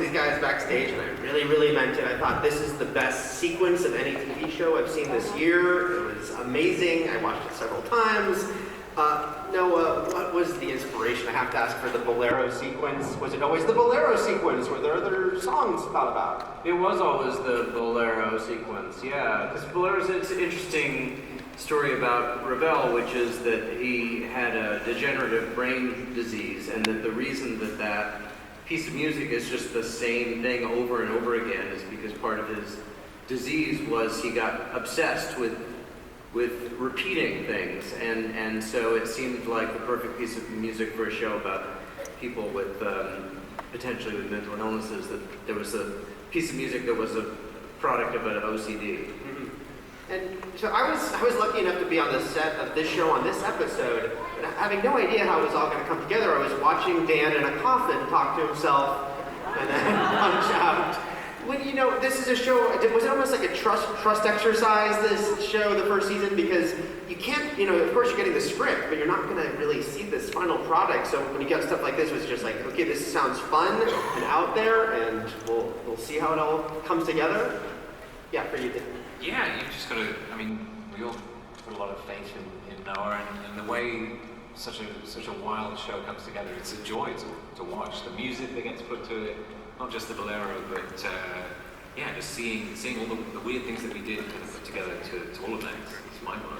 to these guys backstage, and I really, really meant it. I thought this is the best sequence of any TV show I've seen this year. It was amazing. I watched it several times. Noah, what was the inspiration? I have to ask for the Bolero sequence. Was it always the Bolero sequence? Were there other songs thought about? It was always the Bolero sequence, yeah. Because Bolero is an interesting story about Ravel, which is that he had a degenerative brain disease, and that the reason that that piece of music is just the same thing over and over again is because part of his disease was he got obsessed with repeating things, and so it seemed like the perfect piece of music for a show about people with potentially with mental illnesses, that there was a piece of music that was a product of an OCD. Mm-hmm. And so I was lucky enough to be on the set of this show on this episode, and having no idea how it was all going to come together. I was watching Dan in a coffin talk to himself and then punch out. When, you know, this is a show, was it almost like a trust exercise, this show, the first season? Because you can't, you know, of course you're getting the script, but you're not going to really see this final product. So when you get stuff like this, it was just like, okay, this sounds fun and out there, and we'll see how it all comes together. Yeah, for you, Dan. Yeah, you've just got to, I mean, we all put a lot of faith in Noah, and the way such a wild show comes together, it's a joy to watch. The music that gets put to it, not just the Bolero, but yeah, just seeing all the weird things that we did kind of put together to all of that. It's mind-blowing.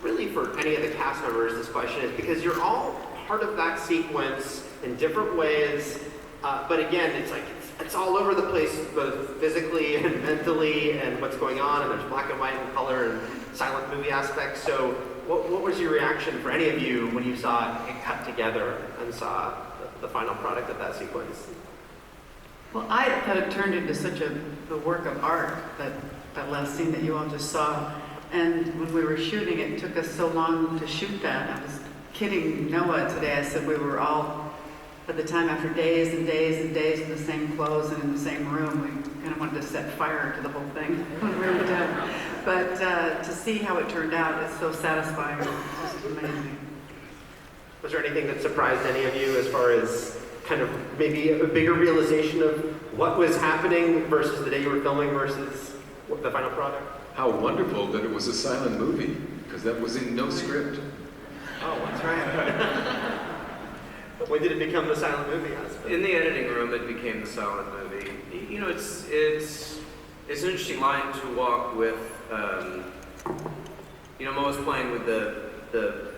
Really, for any of the cast members, this question is because you're all part of that sequence in different ways, but again, it's like it's all over the place, both physically and mentally, and what's going on, and there's black and white and color and silent movie aspects. So what was your reaction for any of you when you saw it cut together and saw the final product of that sequence? Well, I thought it turned into such a work of art, that last scene that you all just saw. And when we were shooting, it took us so long to shoot that. I was kidding Noah today. I said we were all, at the time, after days and days and days in the same clothes and in the same room, we kind of wanted to set fire to the whole thing when we were done. But to see how it turned out, it's so satisfying. It's just amazing. Was there anything that surprised any of you as far as kind of maybe a bigger realization of what was happening versus the day you were filming versus the final product? How wonderful that it was a silent movie, because that was in no script. Oh, that's right. When did it become the silent movie? In the editing room, it became the silent movie. You know, it's an interesting line to walk with. You know, Mo was playing with the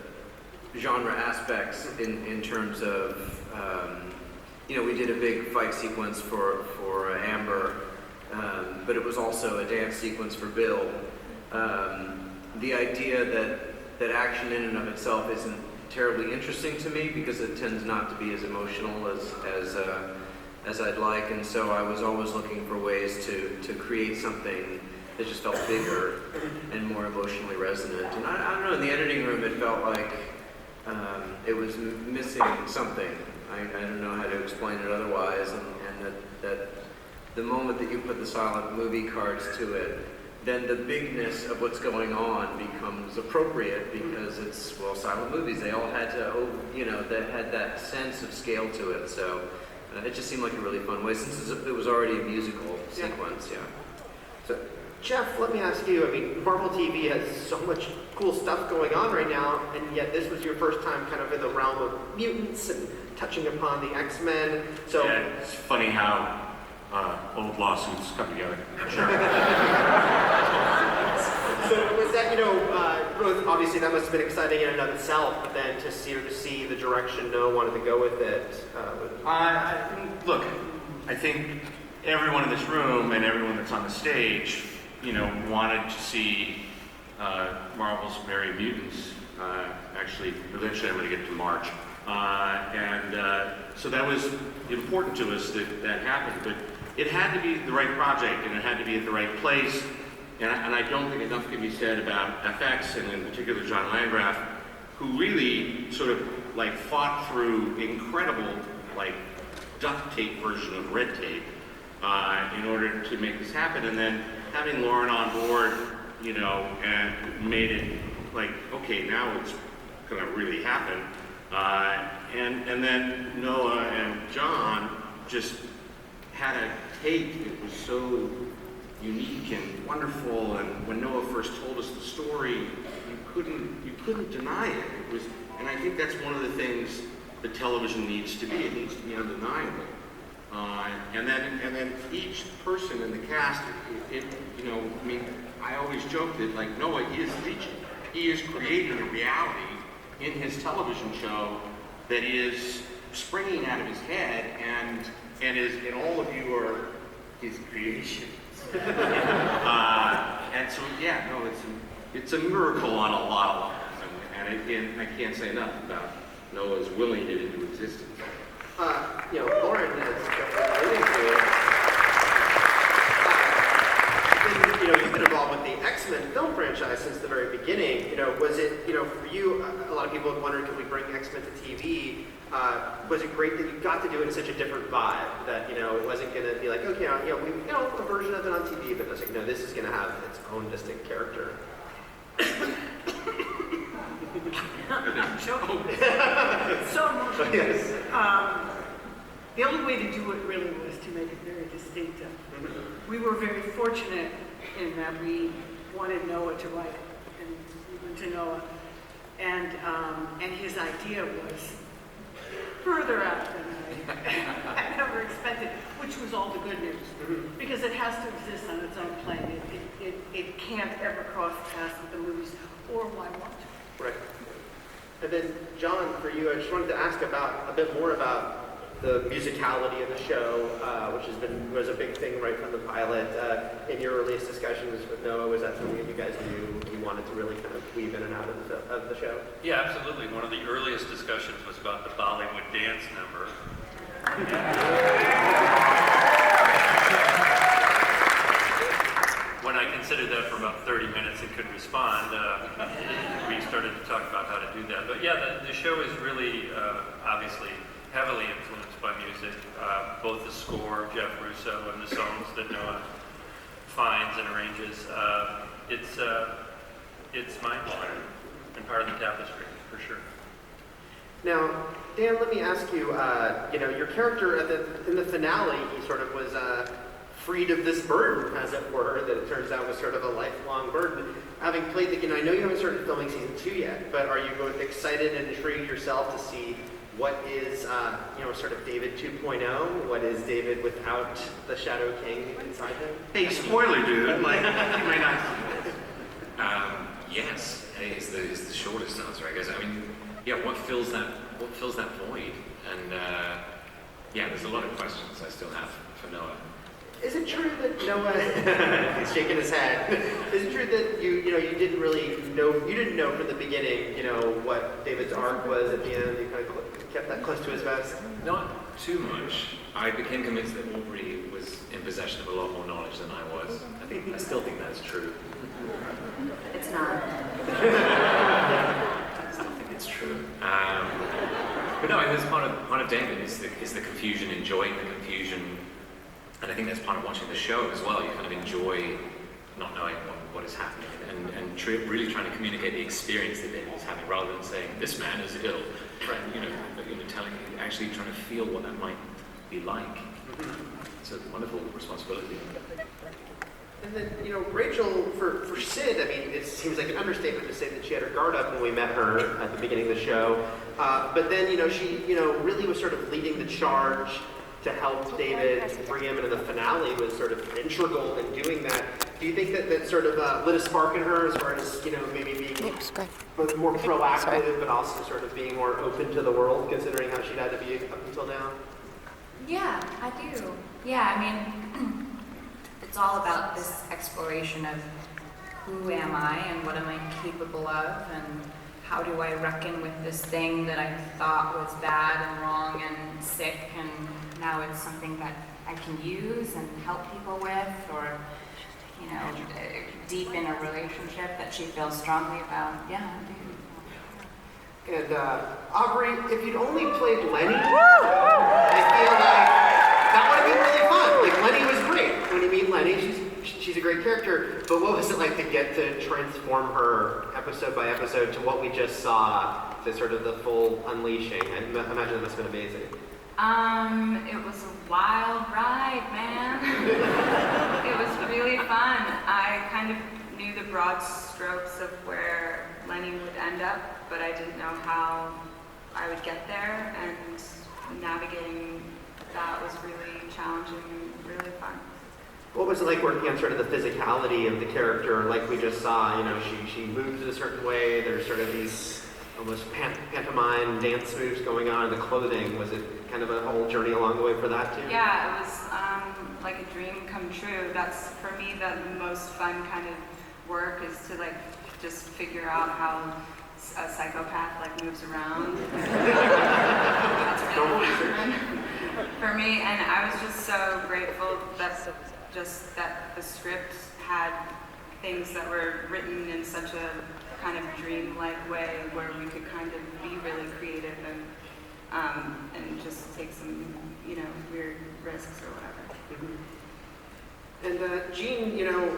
genre aspects in terms of. You know, we did a big fight sequence for Amber, but it was also a dance sequence for Bill. The idea that action in and of itself isn't terribly interesting to me because it tends not to be as emotional as I'd like, and so I was always looking for ways to create something that just felt bigger and more emotionally resonant. And I don't know, in the editing room it felt like it was missing something. I don't know how to explain it otherwise, and that the moment that you put the silent movie cards to it, then the bigness of what's going on becomes appropriate because it's, well, silent movies. They all had to, you know, that had that sense of scale to it. So it just seemed like a really fun way since it was already a musical sequence, yeah. So, Jeph, let me ask you, I mean, Marvel TV has so much cool stuff going on right now, and yet this was your first time kind of in the realm of mutants and touching upon the X-Men. So yeah, it's funny how old lawsuits come together. Sure. So was that, you know, obviously that must have been exciting in and of itself, but then to see the direction Noah wanted to go with it. Look, I think everyone in this room and everyone that's on the stage, you know, wanted to see Marvel's Merry Mutants. Actually, eventually I'm going to get to March. So that was important to us that happened, but it had to be the right project and it had to be at the right place. And I don't think enough can be said about FX, and in particular John Landgraf, who really sort of like fought through incredible like duct tape version of red tape in order to make this happen. And then having Lauren on board, you know, and made it like, okay, now it's gonna really happen. And then Noah and John just had a take that was so unique and wonderful, and when Noah first told us the story, you couldn't deny it. It was, and I think that's one of the things that television needs to be. It needs to be undeniable. And then each person in the cast, I always joke that like Noah is reaching. He is creating a reality in his television show that is springing out of his head, and all of you are his creations. And so it's a miracle on a lot of levels, and again, I can't say enough about Noah's willing it into existence. Lauren has alluded to it. You've been involved with the X-Men film franchise since the very beginning. Was it, for you, a lot of people have wondered, could we bring X-Men to TV? Was it great that you got to do it in such a different vibe that, it wasn't going to be like, okay, we a version of it on TV, but it's like, no, this is going to have its own distinct character. So emotional. Yes. The only way to do it really was to make it very distinctive. We were very fortunate in that we wanted Noah to write it, and we went to Noah, and his idea was further out than I ever expected, which was all the good news, because it has to exist on its own plane. It can't ever cross paths with the movies, or why want to? Right. And then, John, for you, I just wanted to ask a bit more about the musicality of the show, which was a big thing right from the pilot. In your earliest discussions with Noah, was that something that you guys knew you wanted to really kind of weave in and out of the show? Yeah, absolutely. One of the earliest discussions was about the Bollywood dance number. When I considered that for about 30 minutes and couldn't respond, we started to talk about how to do that. But yeah, the show is really, obviously, heavily influenced by music. Both the score, Jeph Russo, and the songs that Noah finds and arranges. It's mind-blowing and part of the tapestry, for sure. Now, Dan, let me ask you, your character in the finale, he sort of was freed of this burden, as it were, that it turns out was sort of a lifelong burden. Having played I know you haven't started filming season 2 yet, but are you both excited and intrigued yourself to see what is, sort of David 2.0? What is David without the Shadow King inside him? Hey, spoiler, dude. You might not see this. Yes, is the shortest answer, I guess. I mean, what fills that void? And there's a lot of questions I still have for Noah. Is it true that Noah, he's shaking his head, is it true that you didn't know from the beginning, what David's arc was at the end? You kind of kept that close to his vest? Not too much. I became convinced that Aubrey was in possession of a lot more knowledge than I was. I still think that's true. It's not. I still think it's true. But no, it's part of David is the confusion, enjoying the confusion. And I think that's part of watching the show as well. You kind of enjoy not knowing what is happening and really trying to communicate the experience that David is having rather than saying, this man is ill. Right? Actually trying to feel what that might be like. It's a wonderful responsibility. And then, Rachel, for Sid, it seems like an understatement to say that she had her guard up when we met her at the beginning of the show. But then, she, really was sort of leading the charge to help David bring him into the finale, was sort of integral in doing that. Do you think that sort of lit a spark in her as far as, maybe being both more proactive, but also sort of being more open to the world, considering how she'd had to be up until now? Yeah, I do. Yeah, it's all about this exploration of who am I and what am I capable of and how do I reckon with this thing that I thought was bad and wrong and sick and now it's something that I can use and help people with or, deep in a relationship that she feels strongly about. Yeah, I do. And Aubrey, if you'd only played Lenny, I feel like that would have been really fun. Like Lenny was great. When you meet Lenny, she's a great character. But what was it like to get to transform her episode by episode to what we just saw, to sort of the full unleashing? I imagine that must have been amazing. It was a wild ride, broad strokes of where Lenny would end up, but I didn't know how I would get there, and navigating that was really challenging and really fun. What was it like working on sort of the physicality of the character? Like we just saw, you know, she moves in a certain way. There's sort of these almost pantomime dance moves going on. The clothing, was it kind of a whole journey along the way for that too? Yeah, it was like a dream come true. That's, for me, the most fun kind of work is to like just figure out how a psychopath like moves around. That's really fun for me, and I was just so grateful that the script had things that were written in such a kind of dreamlike way where we could kind of be really creative and just take some, you know, weird risks or whatever. Mm-hmm. And Jean, you know,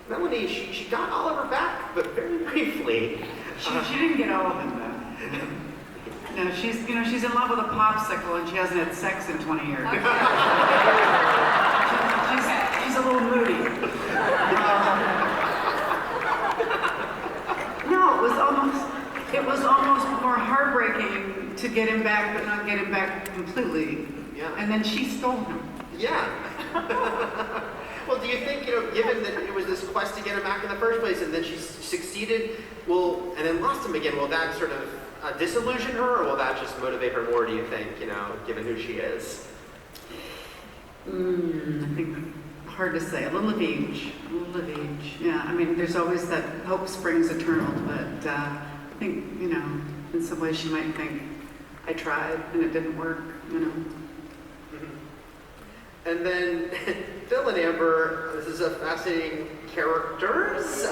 Melanie, she got Oliver back, but very briefly. She didn't get all of him though. No, she's in love with a popsicle and she hasn't had sex in 20 years. Okay. She's a little moody. No, it was almost more heartbreaking to get him back, but not get him back completely. Yeah. And then she stole him. Yeah. Well, do you think, you know, given that it was this quest to get him back in the first place, and then she succeeded, and then lost him again, will that sort of disillusion her, or will that just motivate her more, do you think, you know, given who she is? I think hard to say. A little of each. Yeah, I mean, there's always that hope springs eternal, but I think, you know, in some ways she might think, I tried and it didn't work, you know. Mm-hmm. And then Phil and Amber, this is a fascinating characters.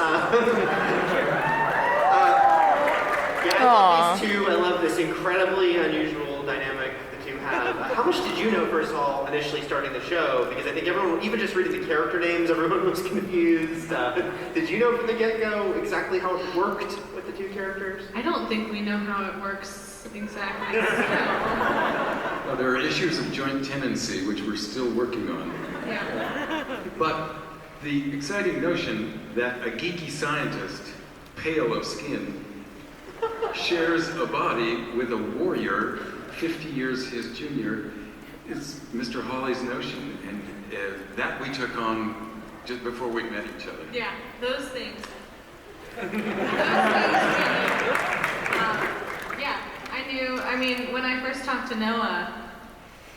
Yeah, I love these two. I love this incredibly unusual dynamic the two have. How much did you know, first of all, initially starting the show? Because I think everyone, even just reading the character names, everyone was confused. Did you know from the get-go exactly how it worked with the two characters? I don't think we know how it works exactly. Well, there are issues of joint tenancy, which we're still working on. Yeah. But the exciting notion that a geeky scientist, pale of skin, shares a body with a warrior 50 years his junior is Mr. Hawley's notion, and that we took on just before we met each other. Yeah, those things. Yeah, I knew, I mean, when I first talked to Noah,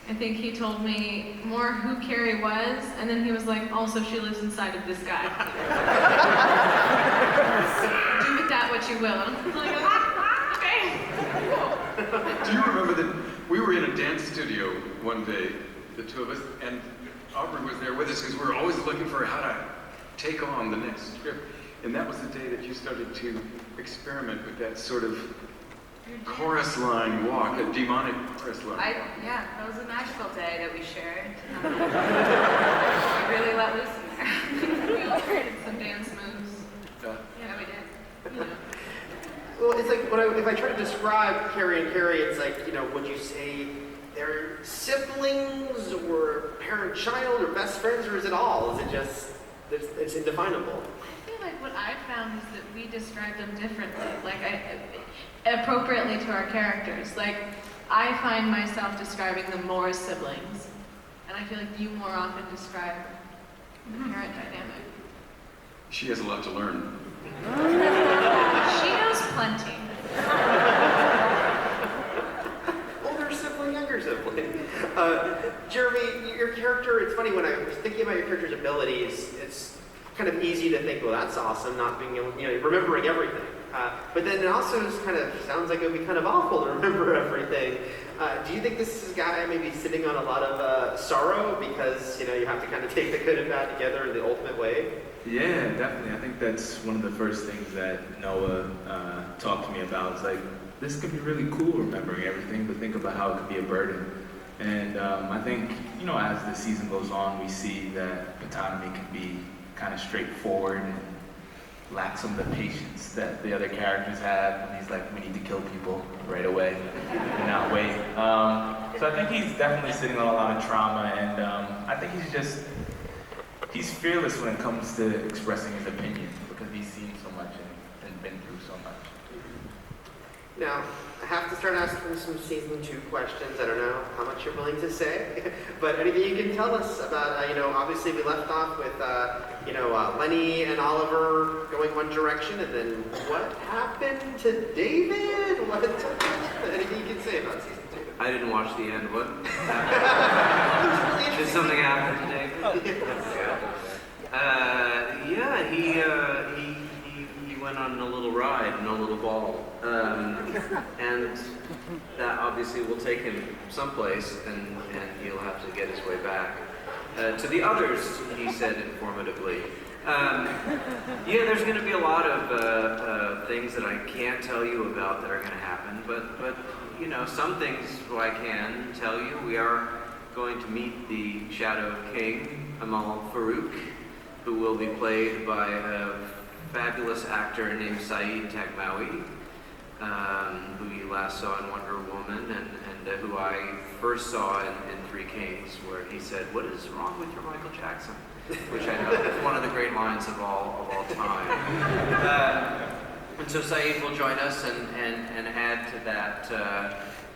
I think he told me more who Carrie was, and then he was like, also she lives inside of this guy. Do with that what you will. And I'm like, okay, cool. Do you remember that we were in a dance studio one day, the two of us, and Aubrey was there with us because we were always looking for how to take on the next script. And that was the day that you started to experiment with that sort of chorus line walk, a demonic chorus line. Yeah, that was a magical day that we shared. We really let loose in there. We all created some dance moves. Yeah, we did. You know. Well, it's like, if I try to describe Carrie and Carrie, it's like, you know, would you say they're siblings, or parent-child, or best friends, or is it all? Is it just, it's indefinable? I feel like what I've found is that we describe them differently, like appropriately to our characters. Like, I find myself describing them more as siblings, and I feel like you more often describe the parent dynamic. She has a lot to learn. She knows plenty. Older sibling, younger sibling. Jeremie, your character, it's funny, when I was thinking about your character's abilities, it's kind of easy to think, well, that's awesome, not being able, you know, remembering everything. But then it also just kind of sounds like it would be kind of awful to remember everything. Do you think this is a guy maybe sitting on a lot of sorrow because, you know, you have to kind of take the good and bad together in the ultimate way? Yeah, definitely. I think that's one of the first things that Noah talked to me about. It's like, this could be really cool remembering everything, but think about how it could be a burden. And I think, you know, as the season goes on, we see that autonomy can be kind of straightforward and lack some of the patience that the other characters have. And he's like, we need to kill people right away and not wait. So I think he's definitely sitting on a lot of trauma, and I think he's fearless when it comes to expressing his opinion because he's seen so much and been through so much. Now, I have to start asking some season 2 questions. I don't know how much you're willing to say, but anything you can tell us about, obviously we left off with, Lenny and Oliver going one direction, and then what happened to David? Anything you can say about season 2? I didn't watch the end. What? Did something happen to David? He went on a little ride and a little ball. And that obviously will take him someplace, and he'll have to get his way back. To the others, he said informatively, there's going to be a lot of things that I can't tell you about that are going to happen, but some things I can tell you. We are going to meet the Shadow King, Amal Farouk, who will be played by a fabulous actor named Saeed Tagmaoui, who you last saw in Wonder Woman, and who I first saw in Three Kings, where he said, "What is wrong with your Michael Jackson?" Which I know is one of the great lines of all time. And so Saeed will join us and add to that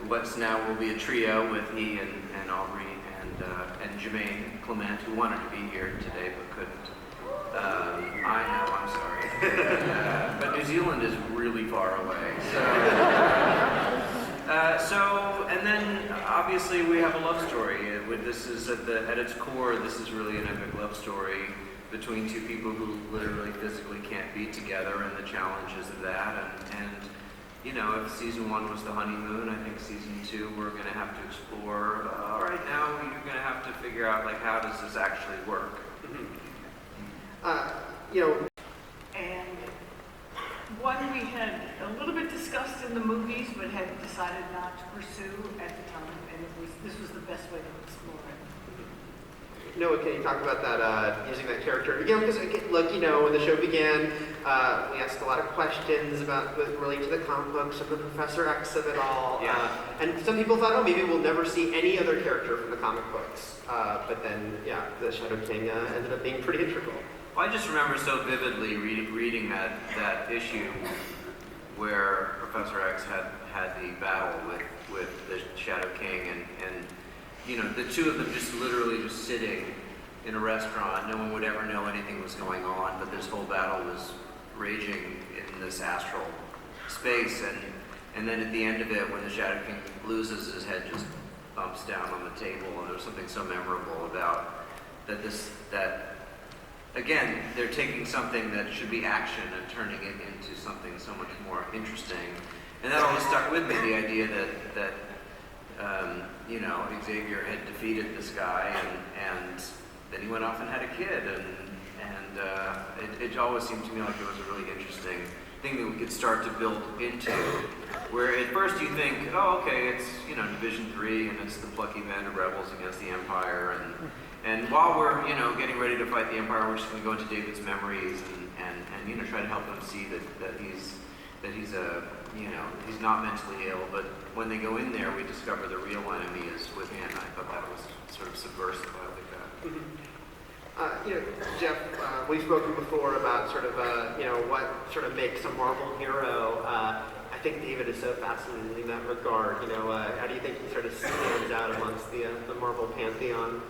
what's now will be a trio with he and Aubrey and Jermaine Clement, who wanted to be here today but couldn't. I know, I'm sorry. But New Zealand is really far away. And then obviously we have a love story. This is at its core, this is really an epic love story between two people who literally physically can't be together, and the challenges of that. And if season 1 was the honeymoon, I think season 2 we're going to have to explore. Right now you're going to have to figure out how does this actually work. And one we had a little bit discussed in the movies, but had decided not to pursue at the time, and this was the best way to explore it. Noah, can you talk about that, using that character? Because look, when the show began, we asked a lot of questions about relating to the comic books and the Professor X of it all. Yeah. And some people thought, maybe we'll never see any other character from the comic books. But then, the Shadow King ended up being pretty integral. Well, I just remember so vividly reading that issue where Professor X had the battle with the Shadow King, and the two of them just literally just sitting in a restaurant. No one would ever know anything was going on, but this whole battle was raging in this astral space. And then at the end of it, when the Shadow King loses, his head just bumps down on the table, and there's something so memorable about that. Again, they're taking something that should be action and turning it into something so much more interesting. And that always stuck with me, the idea that Xavier had defeated this guy, and then he went off and had a kid, and it always seemed to me like it was a really interesting thing that we could start to build into, where at first you think, it's Division 3, and it's the plucky band of rebels against the Empire, and while we're getting ready to fight the Empire, we're just going to go into David's memories and try to help him see that he's he's not mentally ill. But when they go in there, we discover the real enemy is within. I thought that was sort of subversive. I like that. Mm-hmm. Jeph, we've spoken before about sort of what sort of makes a Marvel hero. I think David is so fascinating in that regard. How do you think he sort of stands out amongst the Marvel pantheon?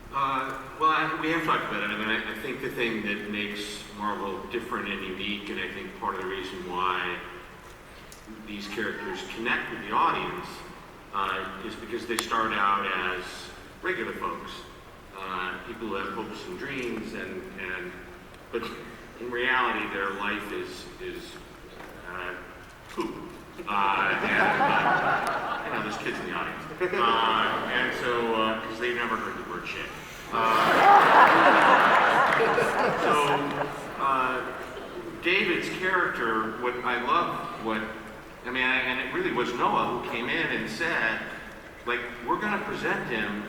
We have talked about it. I think the thing that makes Marvel different and unique, and I think part of the reason why these characters connect with the audience, is because they start out as regular folks, people who have hopes and dreams, but in reality, their life is poop. There's kids in the audience, and so because they never heard the word shit. David's character, and it really was Noah who came in and said, we're going to present him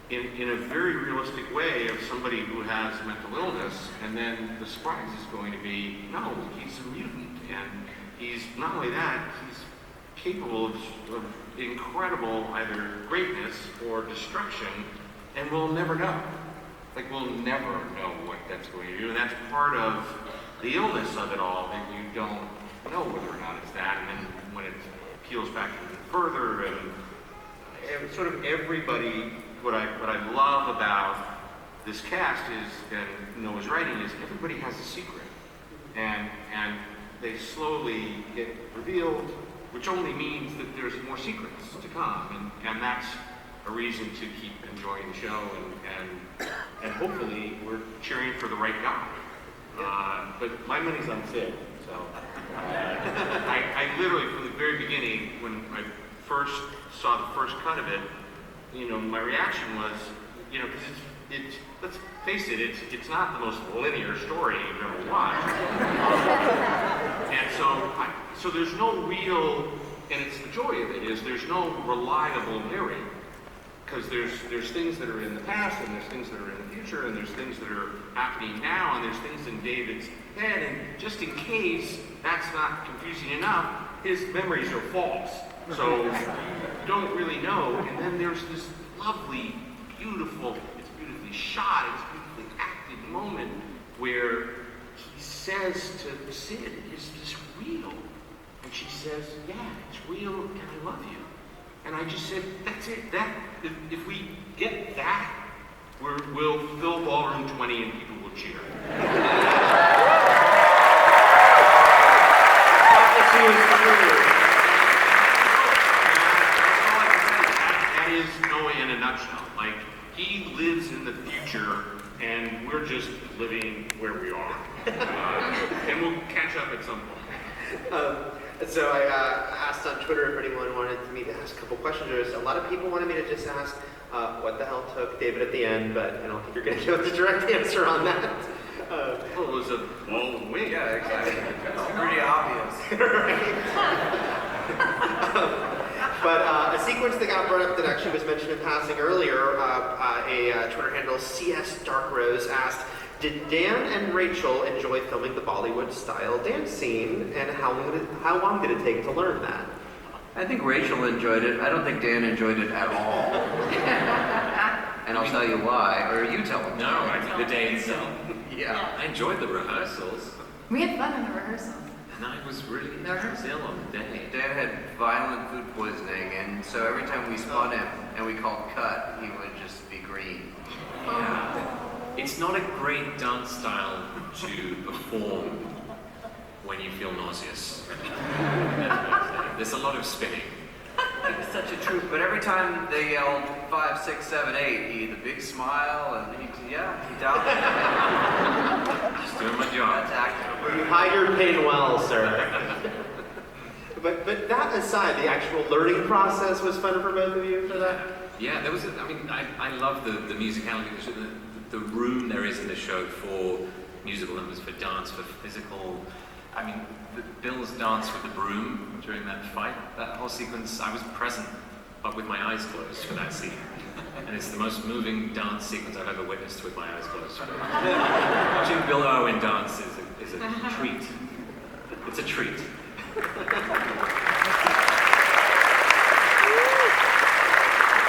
in a very realistic way of somebody who has mental illness, and then the surprise is going to be, no, he's a mutant, and he's, not only that, he's capable of incredible either greatness or destruction, and we'll never know. like we'll never know what that's going to do. And that's part of the illness of it all, that you don't know whether or not it's that. And then when it peels back even further, and sort of everybody, what I love about this cast is, and Noah's writing, is everybody has a secret. And they slowly get revealed, which only means that there's more secrets to come. And that's a reason to keep enjoying the show, and hopefully we're cheering for the right guy. But my money's on Sid, so I literally, from the very beginning, when I first saw the first cut of it, my reaction was, because it's let's face it, it's not the most linear story you've ever watched. And so there's no real, and it's the joy of it, is there's no reliable narrator. Because there's things that are in the past, and there's things that are in the future, and there's things that are happening now, and there's things in David's head, and just in case that's not confusing enough, his memories are false. So you don't really know, and then there's this lovely, beautiful, it's beautifully shot, it's beautifully acted moment where he says to Sid, is this real? And she says, yeah, it's real, and I love you. And I just said, that's it. If we get that, we'll fill Ballroom 20 and people will cheer. That is Noah in a nutshell. Like, he lives in the future, and we're just living where we are. And we'll catch up at some point. So I asked on Twitter if anyone wanted me to ask a couple questions. There's a lot of people wanted me to just ask what the hell took David at the end, but I don't think you're going to get the direct answer on that. Well, it was a ball of wing. Yeah, exactly. It's pretty obvious. But a sequence that got brought up that actually was mentioned in passing earlier, a Twitter handle, CS Dark Rose, asked, did Dan and Rachel enjoy filming the Bollywood-style dance scene, and how long did it take to learn that? I think Rachel enjoyed it. I don't think Dan enjoyed it at all. And I'll tell you why, or you tell him. No, I think the day itself. Yeah. I enjoyed the rehearsals, We had fun in the rehearsals. and I was really The rehearsals? ill on the day. Dan had violent food poisoning, and so every time we spun him and we called cut, he would just be green. Yeah. It's not a great dance style to perform when you feel nauseous. There's a lot of spinning. It was such a truth, but every time they yelled 5, 6, 7, 8, he had a big smile, and he doubted it. Just doing my job. That's acting. You hide your pain well, sir. But that aside, the actual learning process was fun for both of you for that? Yeah, there was. I love the musicality. The room there is in the show for musical numbers, for dance, for physical. Bill's dance with the broom during that fight, that whole sequence, I was present, but with my eyes closed for that scene. And it's the most moving dance sequence I've ever witnessed with my eyes closed. Watching Bill Irwin dance is a treat. It's a treat.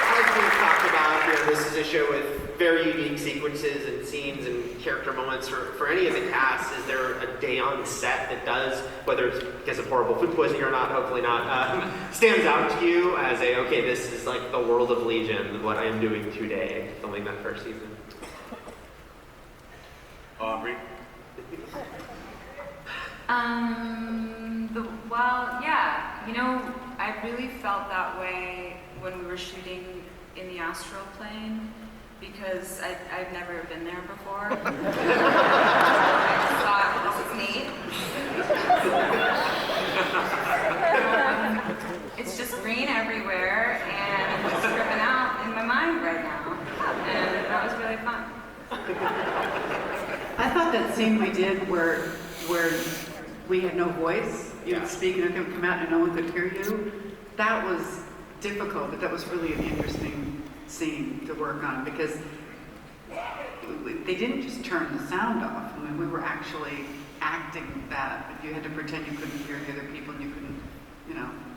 As we've talked about, this is a show with very unique sequences and scenes and character moments for any of the cast. Is there a day on set that does, whether it's because of horrible food poisoning or not, hopefully not, stands out to you as okay, this is like the world of Legion, what I am doing today, filming that first season? Aubrey? I really felt that way when we were shooting in the astral plane, because I've never been there before. I thought, this is neat. It's just green everywhere, and it's dripping out in my mind right now. And that was really fun. I thought that scene we did where we had no voice, you would speak and it would come out and no one could hear you, that was difficult, but that was really an interesting scene to work on, because they didn't just turn the sound off. We were actually acting that. You had to pretend you couldn't hear the other people, and you couldn't,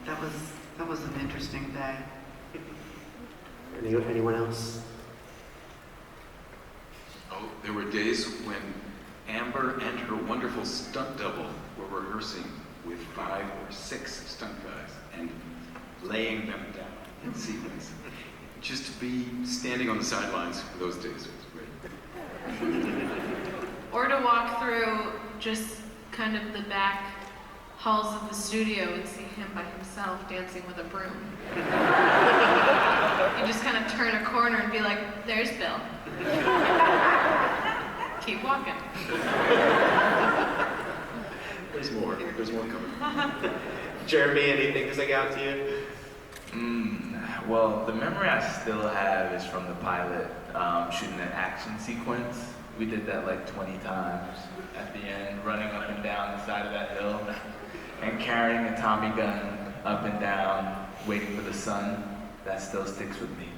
that was an interesting day. Anyone else? Oh, there were days when Amber and her wonderful stunt double were rehearsing with 5 or 6 stunt guys and laying them down in sequence. Just to be standing on the sidelines for those days was great. Or to walk through just kind of the back halls of the studio and see him by himself dancing with a broom. You just kind of turn a corner and be like, there's Bill. Keep walking. There's more coming. Jeremie, anything to stick out to you? Well, the memory I still have is from the pilot, shooting an action sequence. We did that like 20 times at the end, running up and down the side of that hill and carrying a Tommy gun up and down, waiting for the sun. That still sticks with me.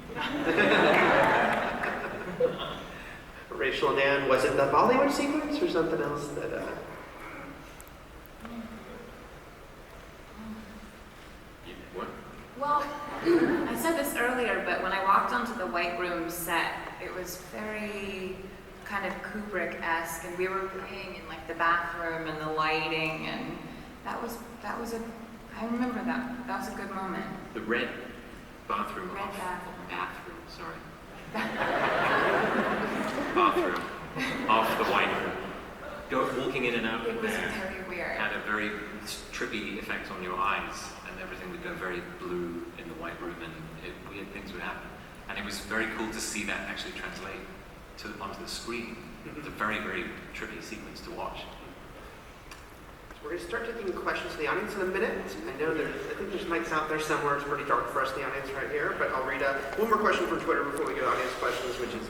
Rachel and Dan, was it the Bollywood sequence or something else that... What? Well, I said this earlier, but when I walked onto the White Room set, it was very kind of Kubrick-esque, and we were playing in like the bathroom and the lighting, and that was I remember that. That was a good moment. The red bathroom. Red Bathroom, sorry. Bathroom. Off the white room. Walking in and out It of was there very weird. had a very trippy effect on your eyes, and everything would go very blue in the white room, and weird things would happen. And it was very cool to see that actually translate onto the screen. It's a very, very trippy sequence to watch. We're going to start taking questions from the audience in a minute. I think there's mics out there somewhere. It's pretty dark for us in the audience right here, but I'll read one more question from Twitter before we go to audience questions, which is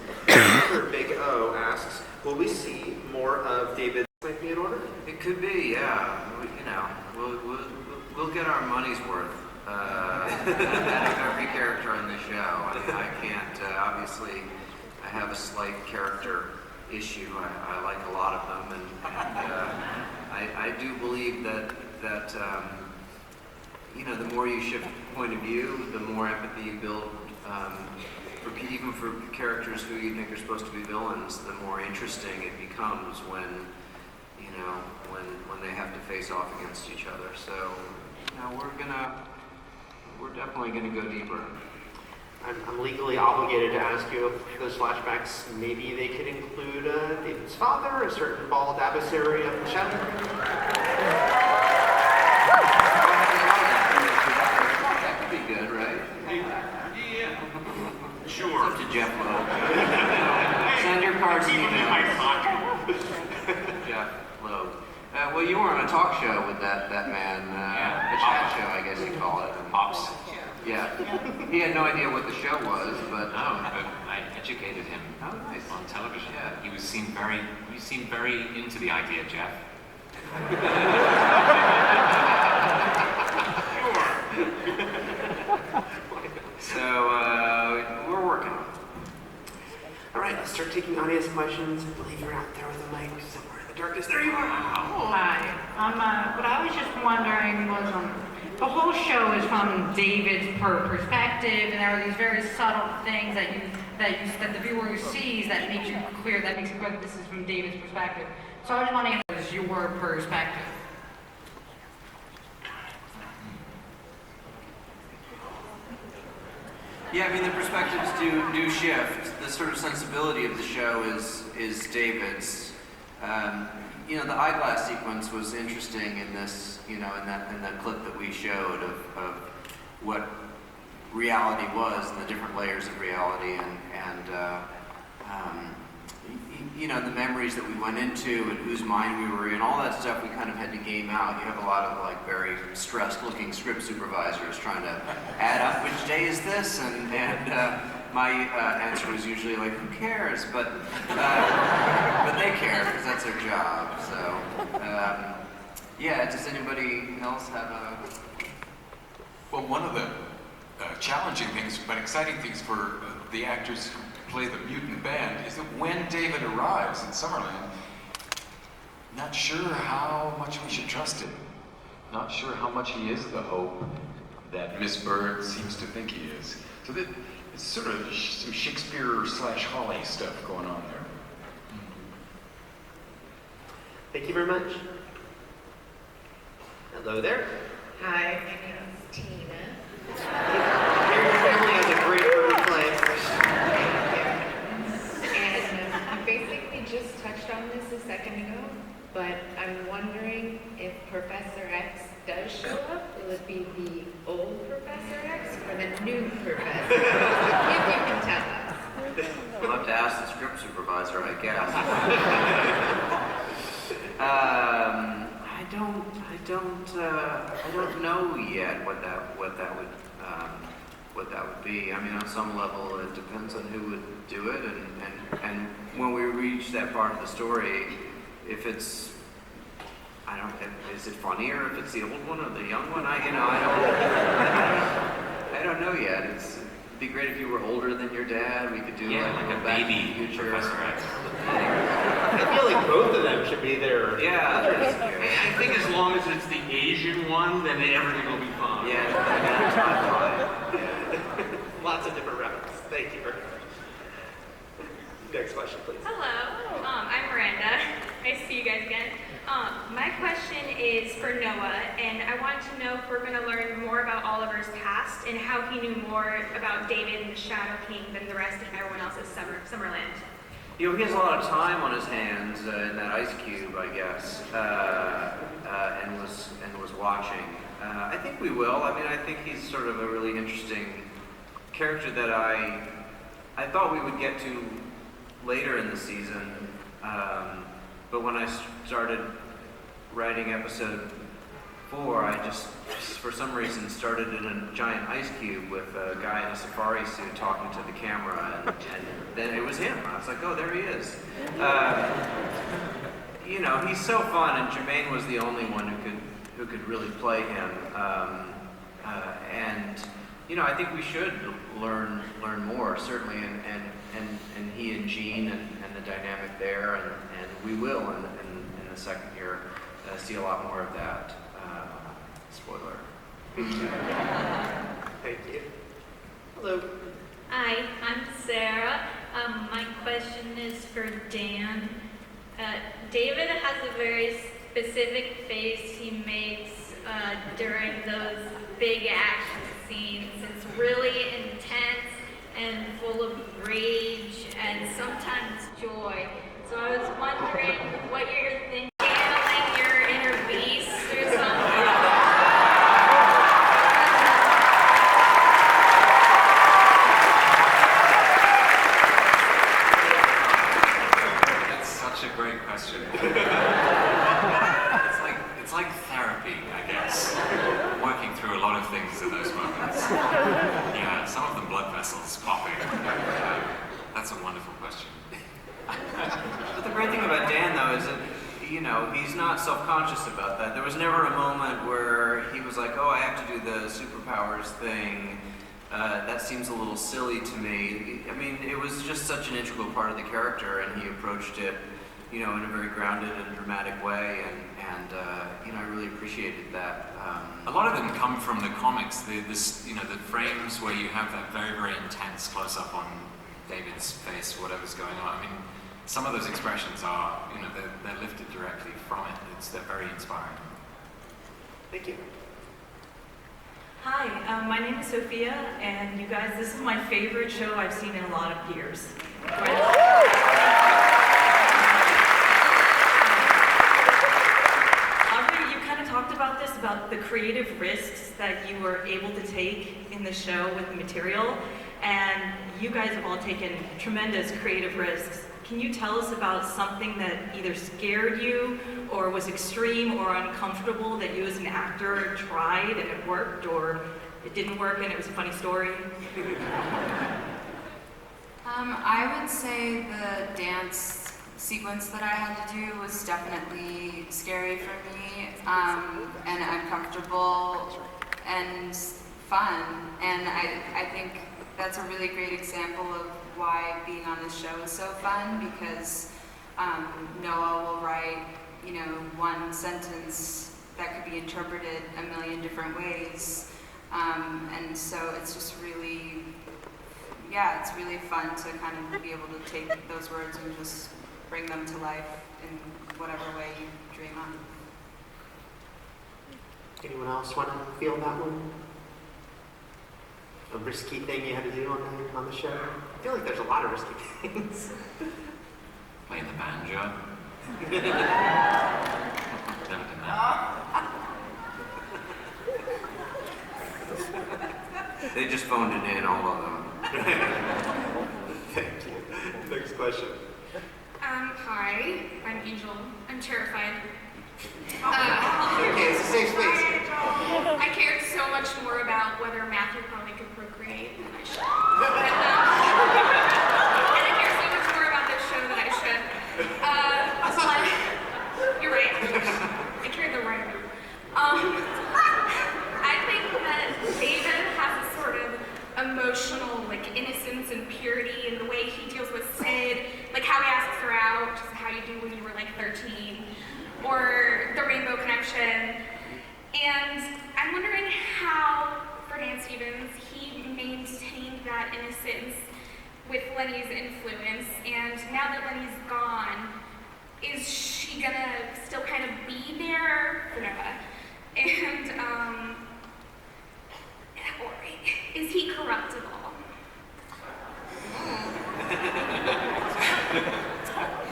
Big O asks, will we see more of David? Might be in order? It could be, yeah. We'll get our money's worth out of every character on the show. I can't, obviously, I have a slight character issue. I like a lot of them, and I do believe that the more you shift point of view, the more empathy you build, even for characters who you think are supposed to be villains, the more interesting it becomes when they have to face off against each other. So, we're definitely gonna go deeper. I'm legally obligated to ask you if those flashbacks, maybe they could include David's father, a certain bald adversary of the shadow. That could be good, right? Yeah. Sure. It's up to Jeph Loeb. Send your cards and emails. Jeph Loeb. Well, you were on a talk show with that man. A chat show, I guess you call it. Pops. Yeah. He had no idea what the show was, but I educated him. Oh, nice. On television. Yeah. You seemed very into the idea, Jeph. So we're working on it. All right, let's start taking audience questions. I believe you're out there with a mic somewhere in the darkness. There you are. Hi. What I was just wondering was, the whole show is from David's perspective, and there are these very subtle things that the viewer sees that makes it clear that this is from David's perspective. So I just want to know, what is your perspective? Yeah, I mean the perspectives do shift. The sort of sensibility of the show is David's. The eyeglass sequence was interesting in this, in that clip that we showed of what reality was and the different layers of reality and the memories that we went into and whose mind we were in, all that stuff we kind of had to game out. You have a lot of like very stressed looking script supervisors trying to add up which day is this and my answer was usually like, who cares? But they care because that's their job. So, does anybody else have a... Well, one of the challenging things, but exciting things for the actors who play the mutant band is that when David arrives in Summerland, not sure how much we should trust him. Not sure how much he is the hope That Miss Bird seems to think he is. So that it's sort of some Shakespeare / Hawley stuff going on there. Thank you very much. Hello there. Hi, my name is Tina. Your family has a great birthday play. And you basically just touched on this a second ago, but I'm wondering if Professor X does show up, will it be the old Professor X or the new Professor? If you can tell us. We'll have to ask the script supervisor, I guess. I don't know yet what that would be. I mean, on some level, it depends on who would do it, and when we reach that part of the story, if it's, is it funnier if it's the old one or the young one? I don't know yet. It'd be great if you were older than your dad. We could do like a baby future. Professor X. I feel like both of them should be there. Yeah. I think as long as it's the Asian one, then everything will be fine. Yeah. Lots of different references. Thank you. Next question, please. Hello, I'm Miranda. Nice to see you guys again. My question is for Noah, and I wanted to know if we're going to learn more about Oliver's past and how he knew more about David and the Shadow King than the rest of everyone else at Summerland. You know, he has a lot of time on his hands in that ice cube, I guess, and was watching. I think we will. I mean, I think he's sort of a really interesting character that I thought we would get to later in the season, but when I started writing episode 4, I just for some reason started in a giant ice cube with a guy in a safari suit talking to the camera, and then it was him. I was like, oh, there he is. You know, he's so fun, and Jermaine was the only one who could really play him. And you know, I think we should learn more, certainly, and he and Jean and the dynamic there, and we will in the second year see a lot more of that. Spoiler. Thank you. Hello. Hi, I'm Sarah. My question is for Dan. David has a very specific face he makes during those big action scenes. It's really intense and full of rage and sometimes joy. So I was wondering what you're thinking, channeling your inner beast or something. That's such a great question. It's like therapy, I guess. Working through a lot of things in those moments. Yeah, some of them blood vessels popping. That's a wonderful question. But the great thing about Dan, though, is that, you know, he's not self-conscious about that. There was never a moment where he was like, oh, I have to do the superpowers thing. That seems a little silly to me. I mean, it was just such an integral part of the character, and he approached it, you know, in a very grounded and dramatic way, and you know, I really appreciated that. A lot of them come from the comics. The frames where you have that very, very intense close-up on David's face, whatever's going on. I mean, some of those expressions are, you know, they're lifted directly from it. They're very inspiring. Thank you. Hi, my name is Sophia, and you guys, this is my favorite show I've seen in a lot of years. Aubrey, you kind of talked about this, about the creative risks that you were able to take in the show with the material, and you guys have all taken tremendous creative risks. Can you tell us about something that either scared you or was extreme or uncomfortable that you as an actor tried and it worked, or it didn't work and it was a funny story? I would say the dance sequence that I had to do was definitely scary for me, and uncomfortable and fun, and I think that's a really great example of why being on this show is so fun, because Noah will write, you know, one sentence that could be interpreted a million different ways, and so it's just really, yeah, it's really fun to kind of be able to take those words and just bring them to life in whatever way you dream on. Anyone else want to feel that one? A risky thing you had to do on the show? I feel like there's a lot of risky things. Playing the banjo. Never done that. They just phoned it in, all of them. Thank you. Next question. Hi, I'm Angel. I'm terrified. Okay, it's a safe space. I cared so much more about whether Matthew probably could procreate than I should. And I care so much more about this show than I should. But you're right. I cared the right amount. I think that David has a sort of emotional, innocence and purity in the way he deals with Sid, how he asks her out, just how you do when you were 13, or the Rainbow Connection. And I'm wondering how, for Dan Stevens, he maintained that innocence with Lenny's influence, and now that Lenny's gone, is she gonna still kind of be there for Noah? And, or is he corruptible?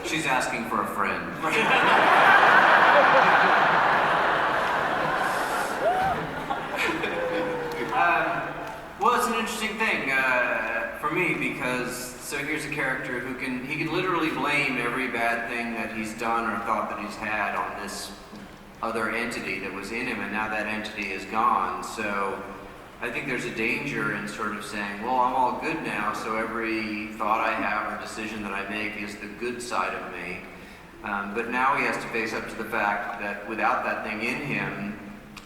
She's asking for a friend. Well, it's an interesting thing for me because here's a character who can literally blame every bad thing that he's done or thought that he's had on this other entity that was in him, and now that entity is gone. So I think there's a danger in sort of saying, well, I'm all good now, so every thought I have or decision that I make is the good side of me. But now he has to face up to the fact that without that thing in him,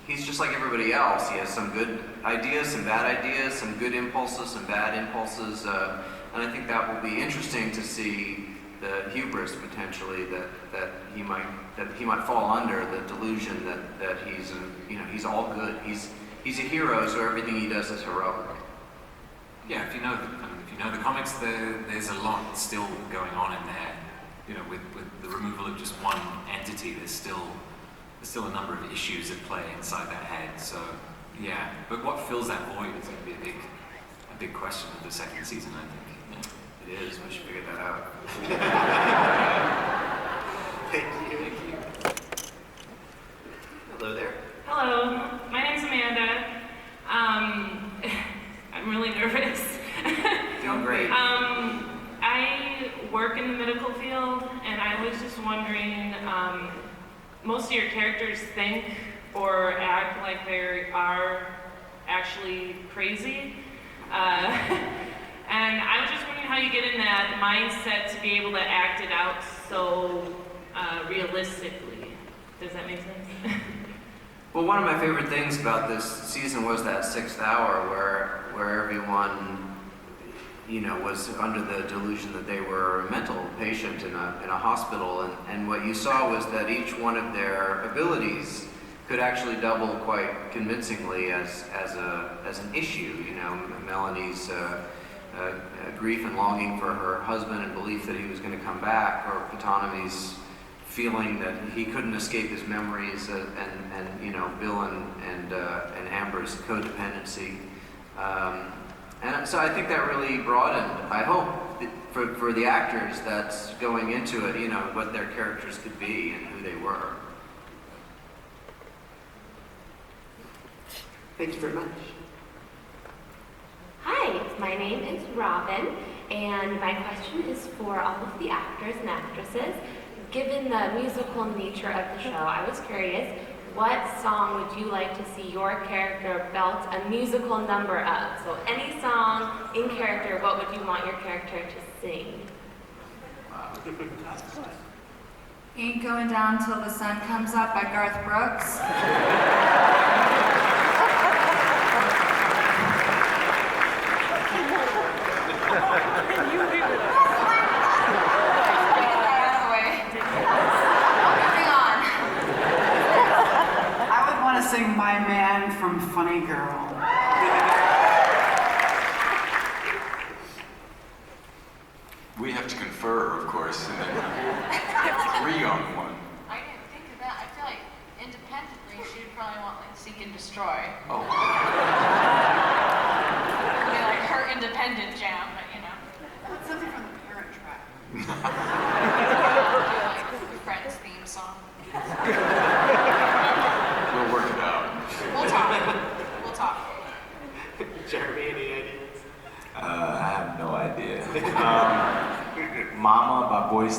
he's just like everybody else. He has some good ideas, some bad ideas, some good impulses, some bad impulses, and I think that will be interesting to see the hubris potentially that he might fall under, the delusion that he's all good. He's a hero, so everything he does is heroic. Yeah, if you know the comics, there's a lot still going on in there. With the removal of just one entity, there's still a number of issues at play inside that head. So yeah, but what fills that void is going to be a big question of the second season, I think. Yeah. It is. We should figure that out. Thank you. Hello there. Hello, my name's Amanda. I'm really nervous. Doing great. I work in the medical field, and I was just wondering, most of your characters think or act like they are actually crazy. And I was just wondering how you get in that mindset to be able to act it out so realistically. Does that make sense? Well, one of my favorite things about this season was that 6th hour where everyone, was under the delusion that they were a mental patient in a hospital, and what you saw was that each one of their abilities could actually double quite convincingly as an issue. Melanie's grief and longing for her husband and belief that he was going to come back, or Ptolemy's feeling that he couldn't escape his memories, and Bill and Amber's codependency, and so I think that really broadened. I hope for the actors that's going into it, what their characters could be and who they were. Thank you very much. Hi, my name is Robin, and my question is for all of the actors and actresses. Given the musical nature of the show, I was curious, what song would you like to see your character belt a musical number of? So any song in character, what would you want your character to sing? Ain't Going Down Till the Sun Comes Up by Garth Brooks. Sing My Man from Funny Girl. We have to confer, of course.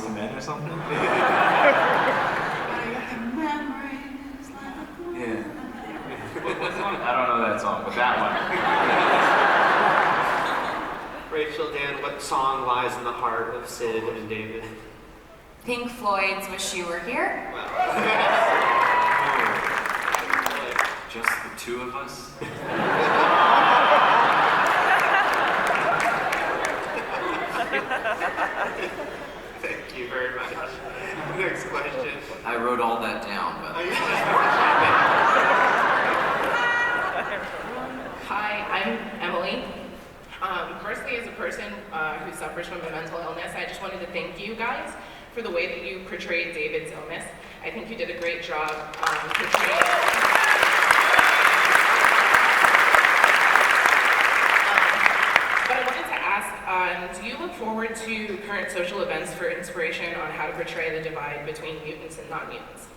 Boyz II Men or something? Yeah. What song? I don't know that song, but that one. Rachel, Dan, what song lies in the heart of Sid and David? Pink Floyd's Wish You Were Here. Just the two of us? Thank you very much. Next question. I wrote all that down, but. Hi, I'm Emily. Firstly, as a person who suffers from a mental illness, I just wanted to thank you guys for the way that you portrayed David's illness. I think you did a great job portraying. But I wanted to ask, do you look forward to current social events for inspiration on how to portray the divide between mutants and non-mutants?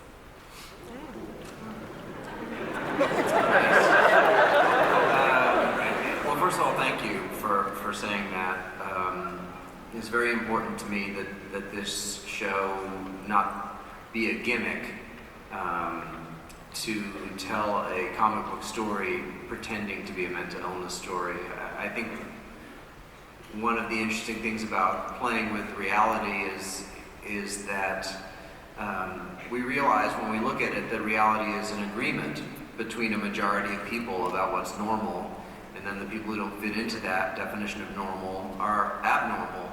Well, first of all, thank you for saying that. It's very important to me that this show not be a gimmick to tell a comic book story pretending to be a mental illness story. I think one of the interesting things about playing with reality is that we realize when we look at it that reality is an agreement between a majority of people about what's normal, and then the people who don't fit into that definition of normal are abnormal,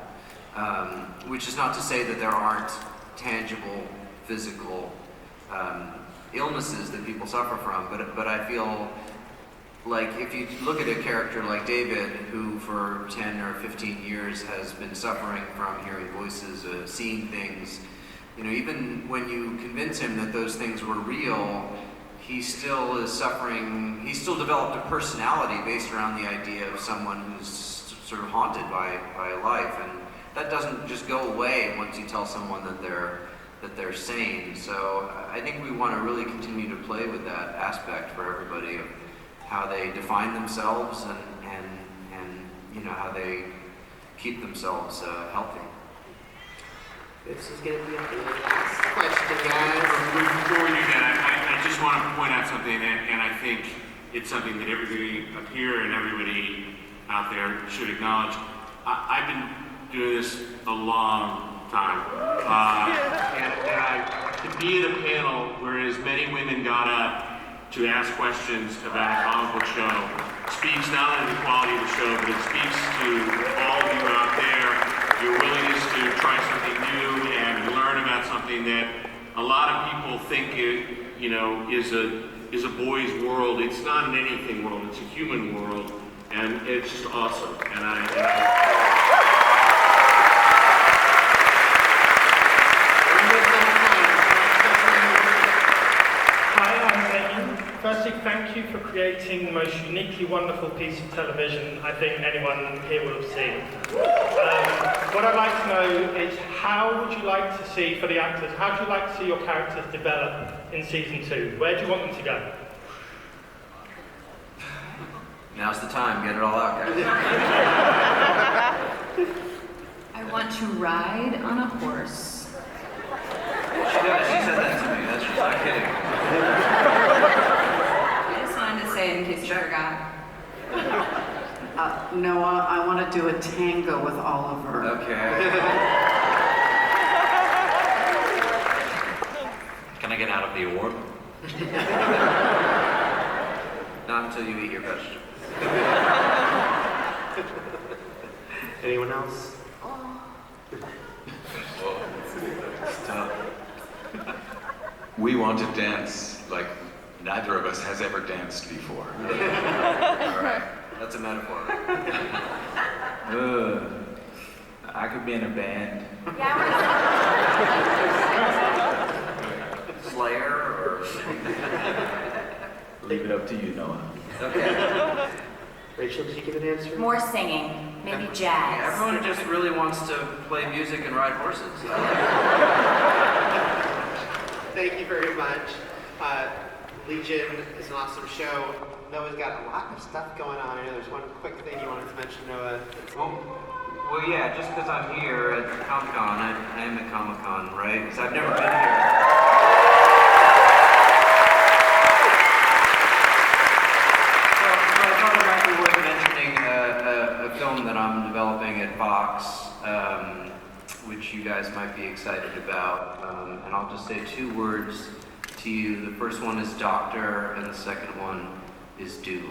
which is not to say that there aren't tangible physical illnesses that people suffer from, but I feel like if you look at a character like David, who for 10 or 15 years has been suffering from hearing voices, seeing things, you know, even when you convince him that those things were real, he still is suffering. He still developed a personality based around the idea of someone who's sort of haunted by life, and that doesn't just go away once you tell someone that they're sane. So I think we want to really continue to play with that aspect for everybody of how they define themselves and you know how they keep themselves healthy. This is going to be a last question, guys. Before we do that, I just want to point out something, and I think it's something that everybody up here and everybody out there should acknowledge. I've been doing this a long time, and to be at a panel where as many women got up to ask questions about a comic book show speaks not only to the quality of the show, but it speaks to all of you out there, your willingness to try something new and learn about something that a lot of people think is a boy's world. It's not an anything world, it's a human world, and it's just awesome. Firstly, thank you for creating the most uniquely wonderful piece of television I think anyone here will have seen. What I'd like to know is how would you like to see, for the actors, how would you like to see your characters develop in season 2? Where do you want them to go? Now's the time, get it all out, guys. I want to ride on a horse. She said that to me, she's not kidding. I just wanted to say in case you forgot. Noah, I want to do a tango with Oliver. Okay. Can I get out of the award? Not until you eat your vegetables. Anyone else? We want to dance like neither of us has ever danced before. All right, that's a metaphor. I could be in a band. Slayer or... Leave it up to you, Noah. Okay. Rachel, did you give an answer? More singing, maybe jazz. Yeah, everyone just really wants to play music and ride horses. Thank you very much. Legion is an awesome show. Noah's got a lot of stuff going on. I know there's one quick thing you wanted to mention, Noah. Well, yeah, just because I'm here at Comic-Con, I am at Comic-Con, right? Because I've never been here. So I thought it might be worth mentioning a film that I'm developing at Fox, which you guys might be excited about. And I'll just say 2 words to you. The first one is doctor, and the second one is do.